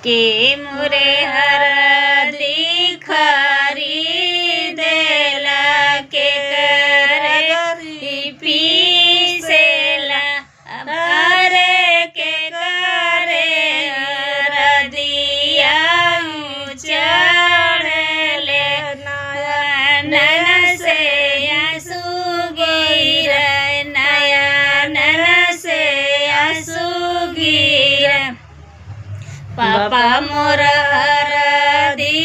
के मोरे हरदी खरीदेला के करगरी पीसेला अरे के करे हरदिया चढ़ले नयन से आंसू गिरे नयन से आंसू गिरे पापा मोर हरदी